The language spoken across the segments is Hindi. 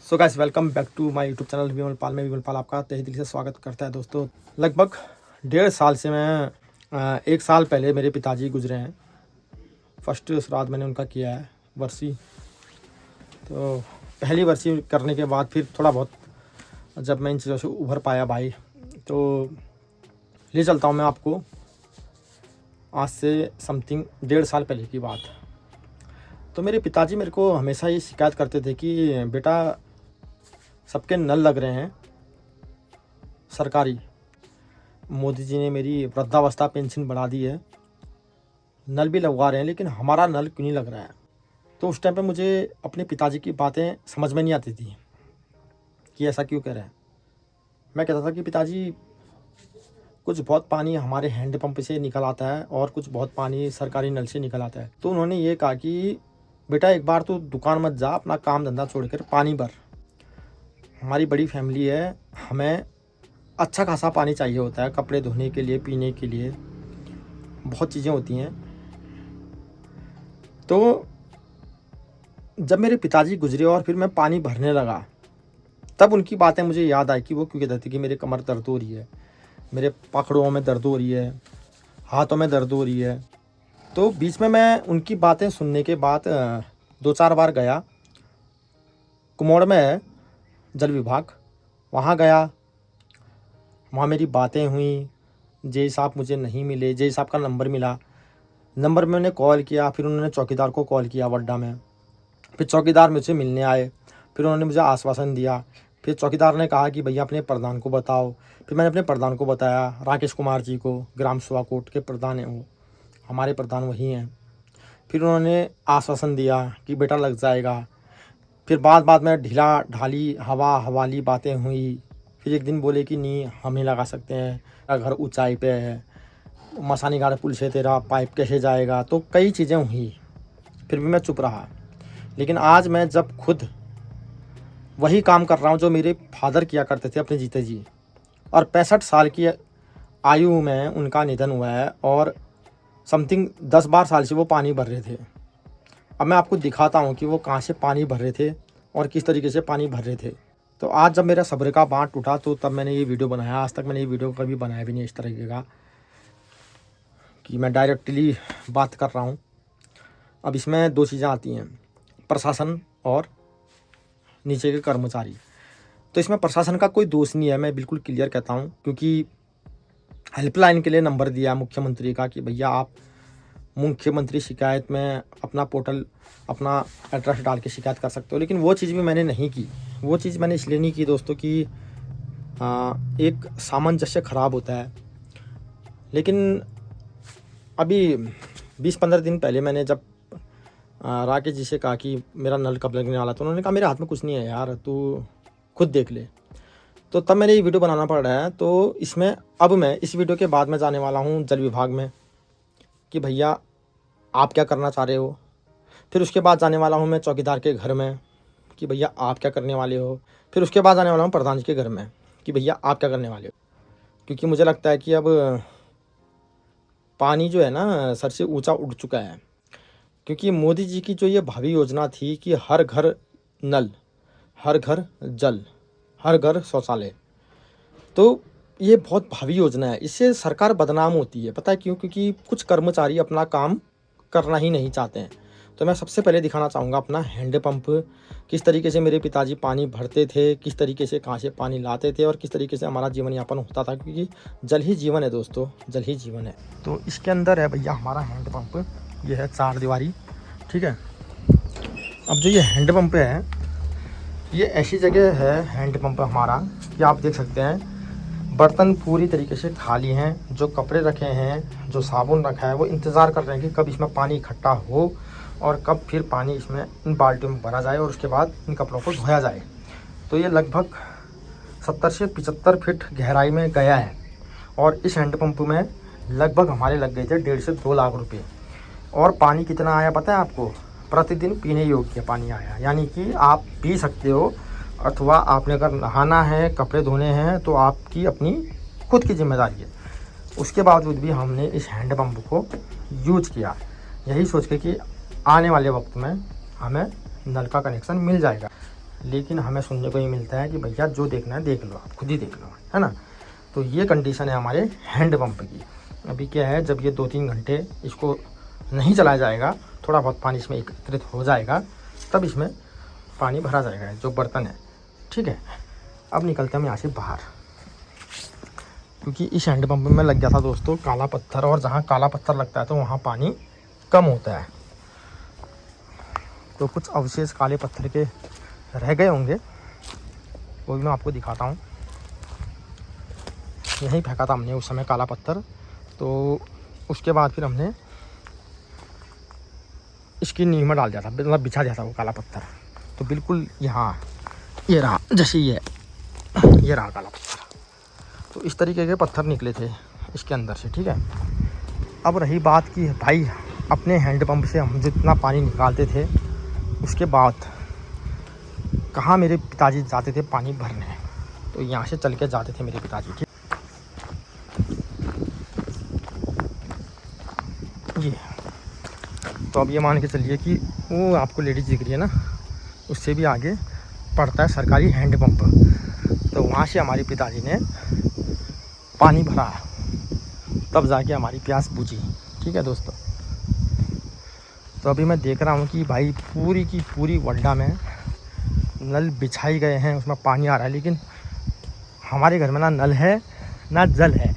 So guys welcome back to my YouTube channel Vimal Pal में। विमल पाल आपका तहे दिल से स्वागत करता है। दोस्तों लगभग 1.5 साल से मैं 1 साल पहले मेरे पिताजी गुजरे हैं। फर्स्ट श्राद्ध मैंने उनका किया है, वर्षी। तो पहली वर्षी करने के बाद फिर थोड़ा बहुत जब मैं इन चीज़ों से उभर पाया भाई, तो ले चलता हूँ मैं आपको आज से समथिंग 1.5 साल पहले की बात। तो मेरे पिताजी मेरे को हमेशा ये शिकायत करते थे कि बेटा सबके नल लग रहे हैं सरकारी, मोदी जी ने मेरी वृद्धावस्था पेंशन बढ़ा दी है, नल भी लगवा रहे हैं, लेकिन हमारा नल क्यों नहीं लग रहा है। तो उस टाइम पे मुझे अपने पिताजी की बातें समझ में नहीं आती थी कि ऐसा क्यों कह रहे हैं। मैं कहता था कि पिताजी कुछ बहुत पानी हमारे हैंडपम्प से निकल आता है और कुछ बहुत पानी सरकारी नल से निकल आता है। तो उन्होंने ये कहा कि बेटा एक बार तो दुकान मत जा, अपना काम धंधा छोड़कर पानी भर। हमारी बड़ी फैमिली है, हमें अच्छा खासा पानी चाहिए होता है, कपड़े धोने के लिए, पीने के लिए, बहुत चीज़ें होती हैं। तो जब मेरे पिताजी गुजरे और फिर मैं पानी भरने लगा, तब उनकी बातें मुझे याद आई कि वो क्यों कहते थे कि मेरे कमर दर्द हो रही है, मेरे पकड़ों में दर्द हो रही है, हाथों में दर्द हो रही है। तो बीच में मैं उनकी बातें सुनने के बाद 2-4 बार गया, कुमोड़ में है जल विभाग, वहाँ गया, वहाँ मेरी बातें हुई। जे साहब मुझे नहीं मिले, जे साहब का नंबर मिला, नंबर में मैंने कॉल किया, फिर उन्होंने चौकीदार को कॉल किया वड्डा में, फिर चौकीदार मुझसे मिलने आए, फिर उन्होंने मुझे आश्वासन दिया। फिर चौकीदार ने कहा कि भैया अपने प्रधान को बताओ। फिर मैंने अपने प्रधान को बताया, राकेश कुमार जी को, ग्राम सेवा कोट के प्रधान हैं वो, हमारे प्रधान वही हैं। फिर उन्होंने आश्वासन दिया कि बेटा लग जाएगा। फिर बाद में ढीला ढाली हवाली बातें हुई। फिर एक दिन बोले कि नहीं हम ही लगा सकते हैं, तेरा घर ऊंचाई पे है, मसानी घाट पुल से तेरा पाइप कैसे जाएगा। तो कई चीज़ें हुई, फिर भी मैं चुप रहा। लेकिन आज मैं जब खुद वही काम कर रहा हूँ जो मेरे फादर किया करते थे अपने जीते जी, और 65 साल की आयु में उनका निधन हुआ है और समथिंग 10-12 साल से वो पानी भर रहे थे। अब मैं आपको दिखाता हूँ कि वो कहाँ से पानी भर रहे थे और किस तरीके से पानी भर रहे थे। तो आज जब मेरा सब्र का बाँट टूटा तो तब मैंने ये वीडियो बनाया। आज तक मैंने ये वीडियो कभी बनाया भी नहीं इस तरीके का कि मैं डायरेक्टली बात कर रहा हूँ। अब इसमें 2 चीज़ें आती हैं, प्रशासन और नीचे के कर्मचारी। तो इसमें प्रशासन का कोई दोष नहीं है, मैं बिल्कुल क्लियर कहता हूँ, क्योंकि हेल्पलाइन के लिए नंबर दिया मुख्यमंत्री का कि भैया आप मुख्यमंत्री शिकायत में अपना पोर्टल, अपना एड्रेस डाल के शिकायत कर सकते हो। लेकिन वो चीज़ भी मैंने नहीं की। वो चीज़ मैंने इसलिए नहीं की दोस्तों कि एक सामंजस्य ख़राब होता है। लेकिन अभी 20-15 दिन पहले मैंने जब राकेश जी से कहा कि मेरा नल कब लगने वाला, तो उन्होंने कहा मेरे हाथ में कुछ नहीं है यार, तू खुद देख ले। तो तब मैंने ये वीडियो बनाना पड़ रहा है। तो इसमें अब मैं इस वीडियो के बाद में जाने वाला हूँ जल विभाग में कि भैया आप क्या करना चाह रहे हो। फिर उसके बाद जाने वाला हूँ मैं चौकीदार के घर में कि भैया आप क्या करने वाले हो। फिर उसके बाद जाने वाला हूँ प्रधान जी के घर में कि भैया आप क्या करने वाले हो। क्योंकि मुझे लगता है कि अब पानी जो है ना सर से ऊंचा उठ चुका है। क्योंकि मोदी जी की जो ये भावी योजना थी कि हर घर नल, हर घर जल, हर घर शौचालय, तो ये बहुत भावी योजना है। इससे सरकार बदनाम होती है, पता है क्यों? क्योंकि कुछ कर्मचारी अपना काम करना ही नहीं चाहते हैं। तो मैं सबसे पहले दिखाना चाहूँगा अपना हैंडपम्प, किस तरीके से मेरे पिताजी पानी भरते थे, किस तरीके से कहाँ से पानी लाते थे और किस तरीके से हमारा जीवन यापन होता था। क्योंकि जल ही जीवन है दोस्तों, जल ही जीवन है। तो इसके अंदर है भैया हमारा हैंडपम्प, ये है 4 दीवारी, ठीक है। अब जो ये हैंडपम्प है, ये ऐसी जगह है हैंडपम्प हमारा कि आप देख सकते हैं बर्तन पूरी तरीके से खाली हैं, जो कपड़े रखे हैं, जो साबुन रखा है, वो इंतज़ार कर रहे हैं कि कब इसमें पानी इकट्ठा हो और कब फिर पानी इसमें इन बाल्टियों में भरा जाए और उसके बाद इन कपड़ों को धोया जाए। तो ये लगभग 70 से 75 फीट गहराई में गया है और इस हैंडपम्प में लगभग हमारे लग गए थे 1.5 से 2 लाख रुपये। और पानी कितना आया पता है आपको? प्रतिदिन पीने योग्य पानी आया, यानी कि आप पी सकते हो, अथवा आपने अगर नहाना है, कपड़े धोने हैं, तो आपकी अपनी खुद की जिम्मेदारी है। उसके बावजूद भी हमने इस हैंडपम्प को यूज किया, यही सोच के कि आने वाले वक्त में हमें नल का कनेक्शन मिल जाएगा। लेकिन हमें सुनने को ये मिलता है कि भैया जो देखना है देख लो, आप खुद ही देख लो, है ना। तो ये कंडीशन है हमारे हैंडपम्प की। अभी क्या है, जब ये 2-3 घंटे इसको नहीं चलाया जाएगा, थोड़ा बहुत पानी इसमें एकत्रित हो जाएगा, तब इसमें पानी भरा जाएगा जो बर्तन है, ठीक है। अब निकलते हैं हम यहाँ से बाहर, क्योंकि इस हैंडपम्प में लग गया था दोस्तों काला पत्थर, और जहाँ काला पत्थर लगता है तो वहाँ पानी कम होता है। तो कुछ अवशेष काले पत्थर के रह गए होंगे, वो भी मैं आपको दिखाता हूँ। यहीं फेंका था हमने उस समय काला पत्थर, तो उसके बाद फिर हमने इसकी नींव में डाल दिया था, मतलब बिछा दिया था वो काला पत्थर। तो बिल्कुल यहाँ ये रहा, जैसे ये रहा काला पत्थर। तो इस तरीके के पत्थर निकले थे इसके अंदर से, ठीक है। अब रही बात कि भाई अपने हैंडपम्प से हम जितना पानी निकालते थे, उसके बाद कहाँ मेरे पिताजी जाते थे पानी भरने, तो यहाँ से चल के जाते थे मेरे पिताजी, ठीक। ये तो अब ये मान के चलिए कि वो आपको लेडीज दिख रही है ना, उससे भी आगे पड़ता है सरकारी हैंडपम्प। तो वहाँ से हमारे पिताजी ने पानी भरा, तब जाके हमारी प्यास बुझी, ठीक है दोस्तों। तो अभी मैं देख रहा हूँ कि भाई पूरी की पूरी वड्डा में नल बिछाई गए हैं, उसमें पानी आ रहा है, लेकिन हमारे घर में ना नल है ना जल है।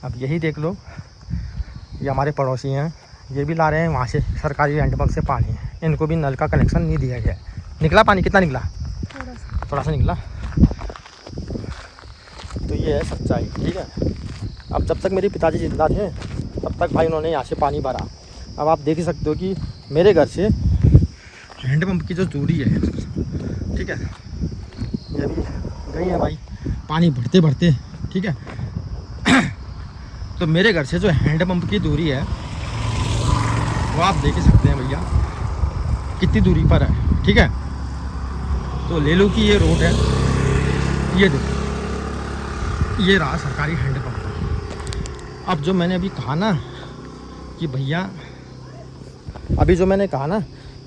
अब यही देख लो, ये हमारे पड़ोसी हैं, ये भी ला रहे हैं वहाँ से सरकारी हैंडपम्प से पानी, इनको भी नल का कनेक्शन नहीं दिया गया। निकला पानी, कितना निकला? थोड़ा सा निकला। तो ये है सच्चाई, ठीक है। अब जब तक मेरे पिताजी जिंदा थे तब तक भाई उन्होंने यहाँ से पानी भरा। अब आप देख ही सकते हो कि मेरे घर से हैंडपम्प की जो दूरी है, ठीक है, ये अभी गई है भाई पानी भरते भरते, ठीक है। तो मेरे घर से जो हैंडपम्प की दूरी है वो आप देख ही सकते हैं भैया कितनी दूरी पर है, ठीक है। तो ले लो कि ये रोड है, ये देखो, ये रहा सरकारी हैंडपम्प। अब जो मैंने अभी कहा ना कि भैया, अभी जो मैंने कहा ना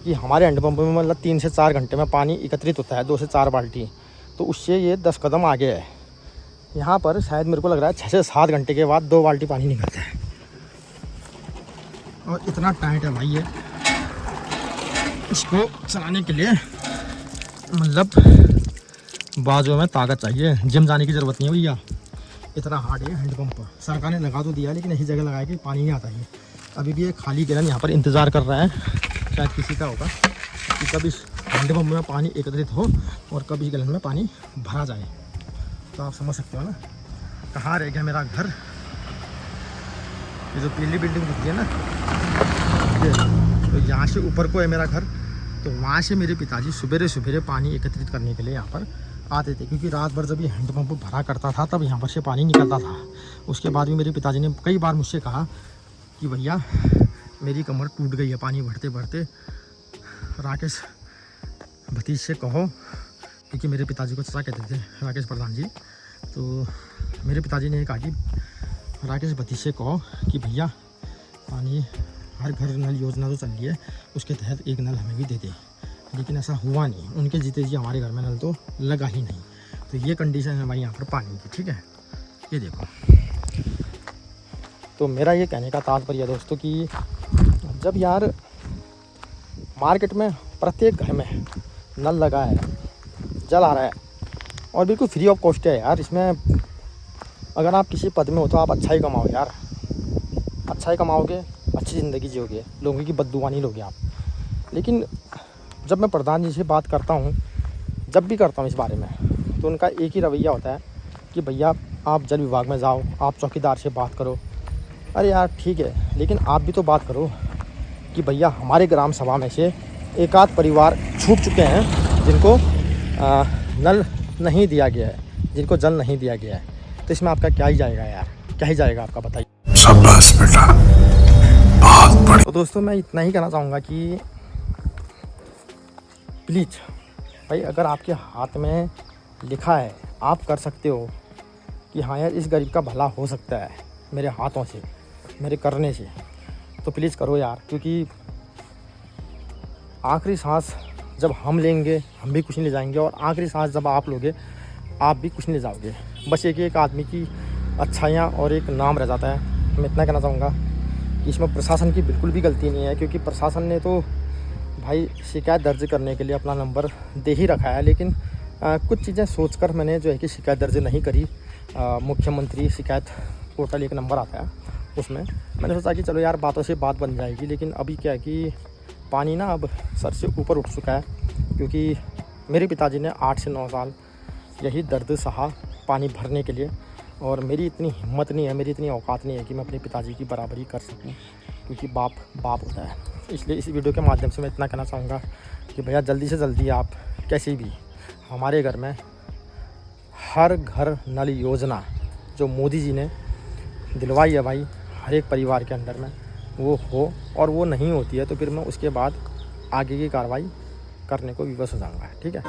कि हमारे हैंडपम्प में मतलब 3 से 4 घंटे में पानी एकत्रित होता है, 2 से 4 बाल्टी, तो उससे ये 10 कदम आगे है। यहाँ पर शायद मेरे को लग रहा है 6 से 7 घंटे के बाद 2 बाल्टी पानी निकलता है, और इतना टाइट है भाई ये, इसको चलाने के लिए मतलब बाजू में ताकत चाहिए, जिम जाने की ज़रूरत नहीं है भैया, इतना हार्ड है हैंडपम्प। सरकार ने लगा तो दिया, लेकिन ऐसी जगह लगाया कि पानी नहीं आता है। अभी भी एक खाली गैलन यहाँ पर इंतज़ार कर रहा है, शायद किसी का होगा कि कब इस हैंडपम्प में पानी एकत्रित हो और कब इस गैलन में पानी भरा जाए। तो आप समझ सकते हो ना कहाँ रह गया मेरा घर। ये जो पीली बिल्डिंग दिख रही है ना, तो यहाँ से ऊपर को है मेरा घर। तो वहाँ से मेरे पिताजी सुबेरे सुबेरे पानी एकत्रित करने के लिए यहाँ पर आते थे, क्योंकि रात भर जब ये हैंडपम्प भरा करता था तब यहाँ पर से पानी निकलता था। उसके बाद भी मेरे पिताजी ने कई बार मुझसे कहा कि भैया मेरी कमर टूट गई है पानी भरते भरते, राकेश भतीज से कहो, क्योंकि मेरे पिताजी को चाचा कहते थे, राकेश प्रधान जी। तो मेरे पिताजी ने कहा कि राकेश भतीज से कहो कि भैया पानी हर घर नल योजना जो चल रही है उसके तहत एक नल हमें भी दे दे। लेकिन ऐसा हुआ नहीं, उनके जीते जी हमारे घर में नल तो लगा ही नहीं। तो ये कंडीशन है भाई यहाँ पर पानी की, ठीक है। ये देखो, तो मेरा ये कहने का तात्पर्य दोस्तों कि जब यार मार्केट में प्रत्येक घर में नल लगा है, जल आ रहा है और बिल्कुल फ्री ऑफ कॉस्ट है यार, इसमें अगर आप किसी पद में हो तो आप अच्छा ही कमाओ यार, अच्छा ही कमाओगे, अच्छी ज़िंदगी जियोगे, लोगों की बददुआ नहीं लोगे आप। लेकिन जब मैं प्रधान जी से बात करता हूँ, जब भी करता हूँ इस बारे में, तो उनका एक ही रवैया होता है कि भैया आप जल विभाग में जाओ, आप चौकीदार से बात करो। अरे यार ठीक है, लेकिन आप भी तो बात करो कि भैया हमारे ग्राम सभा में से एक आध परिवार छूट चुके हैं जिनको नल नहीं दिया गया है, जिनको जल नहीं दिया गया है। तो इसमें आपका क्या ही जाएगा यार, क्या ही जाएगा आपका, बताइए। शाबाश बेटा, बहुत बढ़िया। तो दोस्तों मैं इतना ही कहना चाहूँगा कि प्लीज़ भाई, अगर आपके हाथ में लिखा है, आप कर सकते हो कि हाँ यार इस गरीब का भला हो सकता है मेरे हाथों से, मेरे करने से, तो प्लीज़ करो यार। क्योंकि आखिरी सांस जब हम लेंगे हम भी कुछ नहीं ले जाएंगे, और आखिरी सांस जब आप लोगे आप भी कुछ नहीं ले जाओगे। बस एक आदमी की अच्छाइयाँ और एक नाम रह जाता है। मैं इतना कहना चाहूँगा कि इसमें प्रशासन की बिल्कुल भी गलती नहीं है, क्योंकि प्रशासन ने तो भाई शिकायत दर्ज करने के लिए अपना नंबर दे ही रखा है, लेकिन कुछ चीज़ें सोचकर मैंने जो है कि शिकायत दर्ज नहीं करी। मुख्यमंत्री शिकायत पोर्टल एक नंबर आता है, उसमें मैंने सोचा कि चलो यार बातों से बात बन जाएगी। लेकिन अभी क्या है कि पानी ना अब सर से ऊपर उठ चुका है, क्योंकि मेरे पिताजी ने 8 से 9 साल यही दर्द सहा पानी भरने के लिए, और मेरी इतनी हिम्मत नहीं है, मेरी इतनी औकात नहीं है कि मैं अपने पिताजी की बराबरी कर सकूं, क्योंकि बाप बाप होता है। इसलिए इस वीडियो के माध्यम से मैं इतना कहना चाहूँगा कि भैया जल्दी से जल्दी आप कैसे भी हमारे घर में हर घर नल योजना जो मोदी जी ने दिलवाई है भाई हर एक परिवार के अंदर में, वो हो। और वो नहीं होती है तो फिर मैं उसके बाद आगे की कार्रवाई करने को विवश हो जाऊँगा। ठीक है।